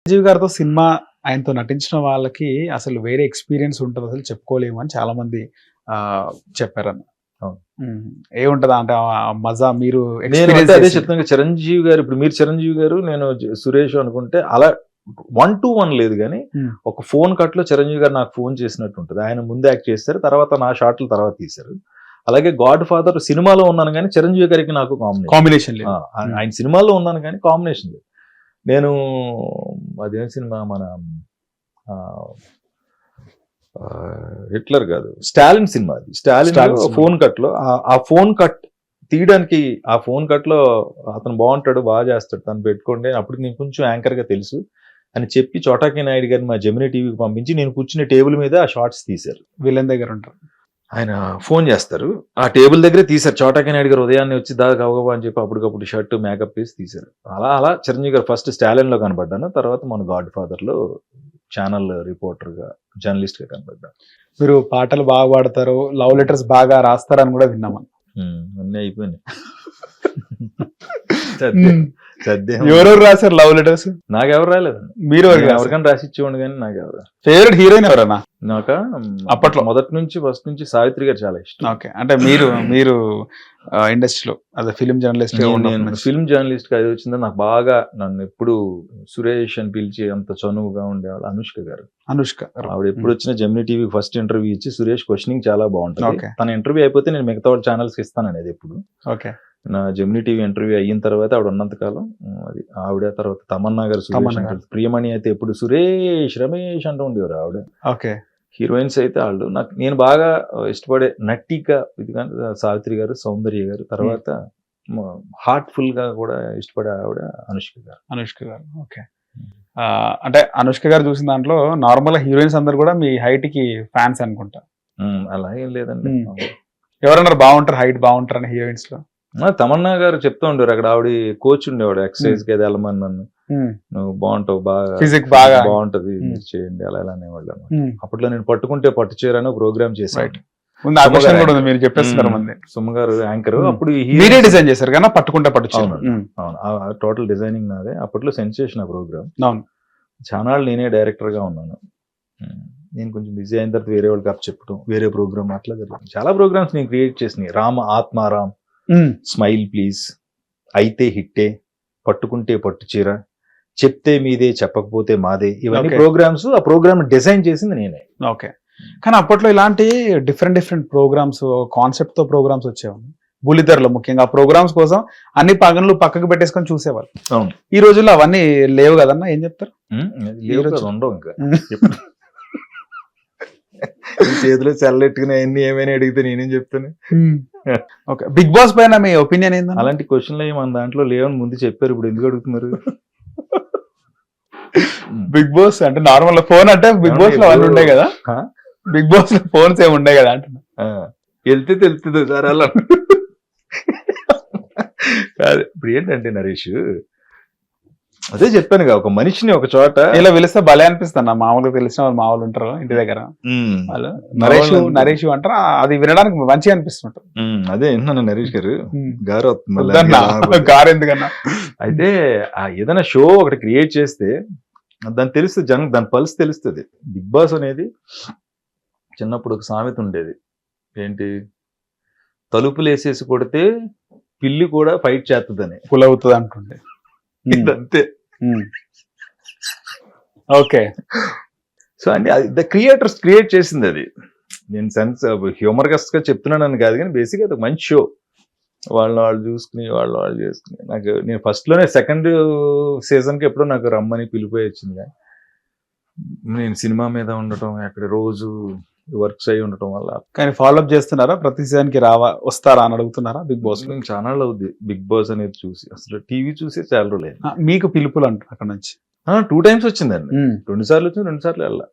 చిరంజీవి గారితో సినిమా ఆయనతో నటించిన వాళ్ళకి అసలు వేరే ఎక్స్పీరియన్స్ ఉంటుంది అసలు చెప్పుకోలేము అని చాలా మంది చెప్పారన్న. అవును. ఏముంటదా అంటే ఆ మజా మీరు నేను అదే చెప్తాను. చిరంజీవి గారు, ఇప్పుడు మీరు చిరంజీవి గారు, నేను సురేష్ అనుకుంటే అలా 1-to-1 లేదు కానీ ఒక ఫోన్ కట్ లో చిరంజీవి గారు నాకు ఫోన్ చేసినట్టు ఉంటుంది. ఆయన ముందు యాక్ట్ చేస్తారు, తర్వాత నా షాట్లు తర్వాత తీశారు. అలాగే గాడ్ ఫాదర్ సినిమాలో ఉన్నాను కానీ చిరంజీవి గారికి నాకు కాంబినేషన్ లేదు. ఆయన సినిమాలో ఉన్నాను కానీ కాంబినేషన్ లేదు. నేను అదేం సినిమా, మన హిట్లర్ కాదు, స్టాలిన్ సినిమా. అది స్టాలిన్ ఫోన్ కట్ లో ఆ ఫోన్ కట్ తీయడానికి, ఆ ఫోన్ కట్ లో అతను బాగుంటాడు, బాగా చేస్తాడు, తను పెట్టుకోండి. అప్పుడు నేను కొంచెం యాంకర్ గా తెలుసు అని చెప్పి చోటాకి నాయుడు గారిని మా జెమినీ టీవీకి పంపించి నేను కూర్చునే టేబుల్ మీద ఆ షార్ట్స్ తీశారు. విలన్ దగ్గర ఉంటారు, ఆయన ఫోన్ చేస్తారు, ఆ టేబుల్ దగ్గరే తీశారు. చోటాకి నాయుడు గారు ఉదయాన్నే వచ్చి దాకా అవగవా అని చెప్పి అప్పటికప్పుడు షర్ట్ మేకప్ వేసి తీశారు. అలా చిరంజీవి గారు ఫస్ట్ స్టాలిన్ లో కనబడ్డాను, తర్వాత మన గాడ్ ఫాదర్ లో ఛానల్ రిపోర్టర్ గా, జర్నలిస్ట్ గా కనబడ్డాను. మీరు పాటలు బాగా పాడతారు, లవ్ లెటర్స్ బాగా రాస్తారని కూడా విన్నాము. అన్నీ అయిపోయినాయి. ఎవరెవరు రాశారు లవ్ లెటర్స్? నాకెవరు రాలేదండి. మీరు ఎవరికైనా రాసి ఇచ్చేవాడు కానీ నాకెవరు. ఫేవరెట్ హీరోయిన్ ఎవరన్నా? నాక అప్పట్లో ఫస్ట్ నుంచి సావిత్రి గారు చాలా ఇష్టం. ఓకే, అంటే మీరు ఇండస్ట్రీలో అదే ఫిల్మ్ జర్నలిస్ట్, ఫిల్మ్ జర్నలిస్ట్ గా వచ్చిందో నాకు బాగా, నన్ను ఎప్పుడు సురేష్ అని పిలిచి అంత చనువుగా ఉండేవాళ్ళు అనుష్క గారు. ఆవిడ ఎప్పుడు వచ్చిన జెమినీ టీవీ ఫస్ట్ ఇంటర్వ్యూ ఇచ్చి, సురేష్ క్వశ్చనింగ్ చాలా బాగుంటుంది, తన ఇంటర్వ్యూ అయిపోతే నేను మిగతా వాళ్ళ ఛానల్స్ ఇస్తాను అనేది ఎప్పుడు. ఓకే, నా జెమినీ టీవీ ఇంటర్వ్యూ అయిన తర్వాత ఆవిడ ఉన్నంతకాలం అది ఆవిడ, తర్వాత తమన్నా గారు, ప్రియమణి అయితే ఎప్పుడు సురేష్ రమేష్ అంటూ ఉండేవారు ఆవిడ. ఓకే, హీరోయిన్స్ అయితే వాళ్ళు నేను బాగా ఇష్టపడే నటిగా సావిత్రి గారు, సౌందర్య గారు, తర్వాత హార్ట్ఫుల్ గా కూడా ఇష్టపడే ఆవిడ అనుష్క గారు. ఓకే, అంటే అనుష్క గారు చూసిన దాంట్లో నార్మల్ హీరోయిన్స్ అందరు కూడా మీ హైట్ కి ఫ్యాన్స్ అనుకుంటా. అలా ఏం లేదండి, ఎవరన్నారు బాగుంటారు, హైట్ బాగుంటారు అని హీరోయిన్స్ లో? తమన్నా గారు చెప్తా ఉండేవారు, అక్కడ ఆవిడ కోచ్ ఉండేవాడు, ఎక్సర్సైజ్ కి అది వెళ్ళమని, నన్ను నువ్వు బాగుంటావు, బాగా బాగుంటది చేయండి అలా ఎలా అనేవాళ్ళు. అప్పట్లో నేను పట్టుకుంటే పట్టు చీరని ప్రోగ్రామ్ చేశాను. మీరు చెప్పేస్తున్నారు సుమ గారు యాంకర్, అప్పుడు మీరే డిజైన్ చేశారు కదా పట్టుకుంటే పట్టు చీర. అవును, టోటల్ డిజైనింగ్ నాదే. అప్పట్లో సెన్సేషన్ ఆ ప్రోగ్రామ్. ఛానల్ నేనే డైరెక్టర్ గా ఉన్నాను. నేను కొంచెం బిజీ అయిన తర్వాత వేరే వాళ్ళకి అప్ చెప్పడం, వేరే ప్రోగ్రామ్ అట్లా జరుగుతుంది. చాలా ప్రోగ్రామ్స్ నేను క్రియేట్ చేసినాయి. ఆత్మారాం, స్మైల్ ప్లీజ్, అయితే హిట్టే, పట్టుకుంటే పట్టు చీర, చెప్తే మీదే చెప్పకపోతే మాదే, ఇవన్నీ ప్రోగ్రామ్స్. ఆ ప్రోగ్రామ్ డిజైన్ చేసింది నేనే. ఓకే, కానీ అప్పట్లో ఇలాంటి డిఫరెంట్ ప్రోగ్రామ్స్, కాన్సెప్ట్ తో ప్రోగ్రామ్స్ వచ్చేవాళ్ళు బుల్లితెరలో. ముఖ్యంగా ఆ ప్రోగ్రామ్స్ కోసం అన్ని పనులు పక్కకు పెట్టేసుకొని చూసేవాళ్ళు. అవును, ఈ రోజుల్లో అవన్నీ లేవు కదన్నా, ఏం చెప్తారు? ఉండవు ఇంకా. చేతిలో చల్లెట్టుకుని అన్ని ఏమైనా అడిగితే నేనేం చెప్తాను. ఓకే, బిగ్ బాస్ పైన మీ ఒపీనియన్ ఏంది? అలాంటి క్వశ్చన్లు మన దాంట్లో లేవని ముందు చెప్పారు, ఇప్పుడు ఎందుకు అడుగుతున్నారు? బిగ్ బాస్ అంటే నార్మల్ ఫోన్ అంటే బిగ్ బాస్ లో అన్నీ ఉంటాయి కదా, బిగ్ బాస్ లో ఫోన్స్ ఏమి ఉంటాయి కదా అంటున్నా. వెళ్తే తెలుస్తుంది సార్ అలా. ఇప్పుడు ఏంటంటే నరేష్, అదే చెప్పాను కదా, ఒక మనిషిని ఒక చోట ఇలా పిలిస్తే భలే అనిపిస్తాను. మామూలుగా తెలిసిన వాళ్ళు మామూలు ఉంటారు ఇంటి దగ్గర, వాళ్ళు నరేష్ అంటారు, అది వినడానికి మంచిగా అనిపిస్తుంటారు. అదే వింటున్నాను నరేష్ గారు గారు ఎందుకన్నా. అయితే ఏదైనా షో ఒకటి క్రియేట్ చేస్తే దాన్ని తెలుస్తుంది జనం, దాని పల్స్ తెలుస్తుంది. బిగ్ బాస్ అనేది చిన్నప్పుడు ఒక సామెత ఉండేది, ఏంటి, తలుపులు వేసేసి కొడితే పిల్లి కూడా ఫైట్ చేస్తుందని, పులవుతుంది అంటుండే. ఇదంతే. ఓకే, సో అంటే ద క్రియేటర్స్ క్రియేట్ చేసింది అది. నేను సెన్స్ హ్యూమర్గస్ గా చెప్తున్నాను కాదు, కానీ బేసిక్ అది ఒక మంచి షో. వాళ్ళు చూసుకుని వాళ్ళు చేసుకుని, నేను ఫస్ట్ లోనే సెకండ్ సీజన్ కి ఎప్పుడో నాకు రమ్మని పిలిపోయి వచ్చింది. కానీ నేను సినిమా మీద ఉండటం, అక్కడ రోజు వర్క్స్ అయి ఉండటం వల్ల. కానీ ఫాలోఅప్ చేస్తున్నారా? ప్రతి సీజన్ కి వస్తారా అని అడుగుతున్నారా? బిగ్ బాస్ ఛానల్ అవుద్ది బిగ్ బాస్ అనేది చూసి, అసలు టీవీ చూసి చాలా రోజులు. మీకు పిలుపులు అంటారు అక్కడ నుంచి? 2 times వచ్చిందండి, 2 సార్లు వచ్చింది, 2 సార్లు వెళ్ళా.